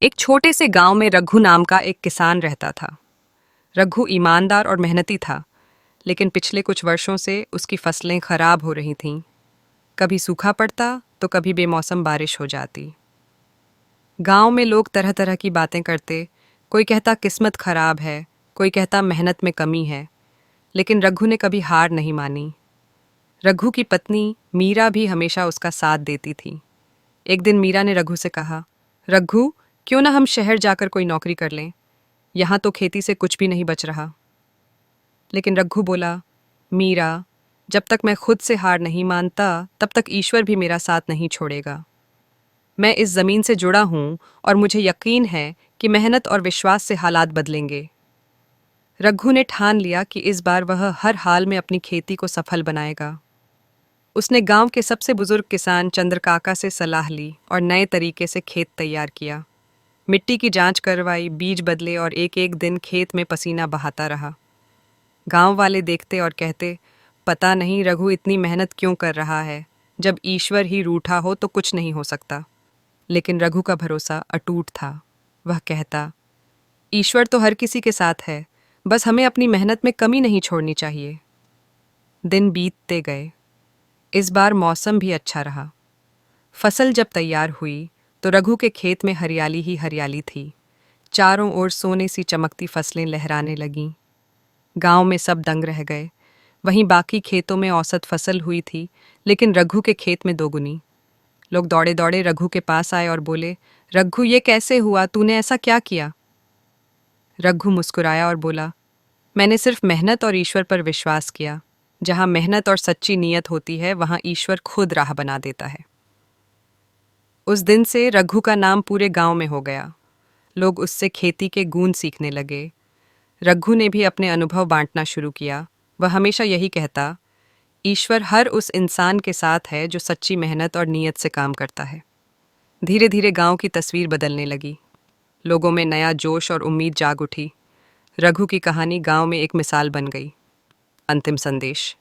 एक छोटे से गांव में रघु नाम का एक किसान रहता था। रघु ईमानदार और मेहनती था, लेकिन पिछले कुछ वर्षों से उसकी फसलें खराब हो रही थीं। कभी सूखा पड़ता तो कभी बेमौसम बारिश हो जाती। गांव में लोग तरह तरह की बातें करते। कोई कहता किस्मत खराब है, कोई कहता मेहनत में कमी है, लेकिन रघु ने कभी हार नहीं मानी। रघु की पत्नी मीरा भी हमेशा उसका साथ देती थी। एक दिन मीरा ने रघु से कहा, रघु, क्यों ना हम शहर जाकर कोई नौकरी कर लें? यहाँ तो खेती से कुछ भी नहीं बच रहा। लेकिन रघु बोला, मीरा, जब तक मैं खुद से हार नहीं मानता तब तक ईश्वर भी मेरा साथ नहीं छोड़ेगा। मैं इस जमीन से जुड़ा हूँ और मुझे यकीन है कि मेहनत और विश्वास से हालात बदलेंगे। रघु ने ठान लिया कि इस बार वह हर हाल में अपनी खेती को सफल बनाएगा। उसने गांव के सबसे बुजुर्ग किसान चंद्रकाका से सलाह ली और नए तरीके से खेत तैयार किया। मिट्टी की जांच करवाई, बीज बदले और एक एक दिन खेत में पसीना बहाता रहा। गांव वाले देखते और कहते, पता नहीं रघु इतनी मेहनत क्यों कर रहा है। जब ईश्वर ही रूठा हो तो कुछ नहीं हो सकता। लेकिन रघु का भरोसा अटूट था। वह कहता, ईश्वर तो हर किसी के साथ है, बस हमें अपनी मेहनत में कमी नहीं छोड़नी चाहिए। दिन बीतते गए। इस बार मौसम भी अच्छा रहा। फसल जब तैयार हुई तो रघु के खेत में हरियाली ही हरियाली थी। चारों ओर सोने सी चमकती फसलें लहराने लगीं। गांव में सब दंग रह गए। वहीं बाकी खेतों में औसत फसल हुई थी, लेकिन रघु के खेत में दोगुनी। लोग दौड़े दौड़े रघु के पास आए और बोले, रघु, ये कैसे हुआ? तूने ऐसा क्या किया? रघु मुस्कुराया और बोला, मैंने सिर्फ मेहनत और ईश्वर पर विश्वास किया। जहां मेहनत और सच्ची नीयत होती है वहां ईश्वर खुद राह बना देता है। उस दिन से रघु का नाम पूरे गांव में हो गया। लोग उससे खेती के गुण सीखने लगे। रघु ने भी अपने अनुभव बांटना शुरू किया। वह हमेशा यही कहता, ईश्वर हर उस इंसान के साथ है जो सच्ची मेहनत और नीयत से काम करता है। धीरे धीरे गांव की तस्वीर बदलने लगी। लोगों में नया जोश और उम्मीद जाग उठी। रघु की कहानी गांव में एक मिसाल बन गई। अंतिम संदेश,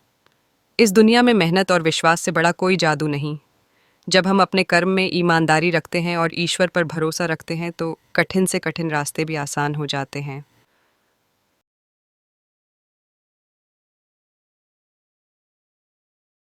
इस दुनिया में मेहनत और विश्वास से बड़ा कोई जादू नहीं। जब हम अपने कर्म में ईमानदारी रखते हैं और ईश्वर पर भरोसा रखते हैं तो कठिन से कठिन रास्ते भी आसान हो जाते हैं।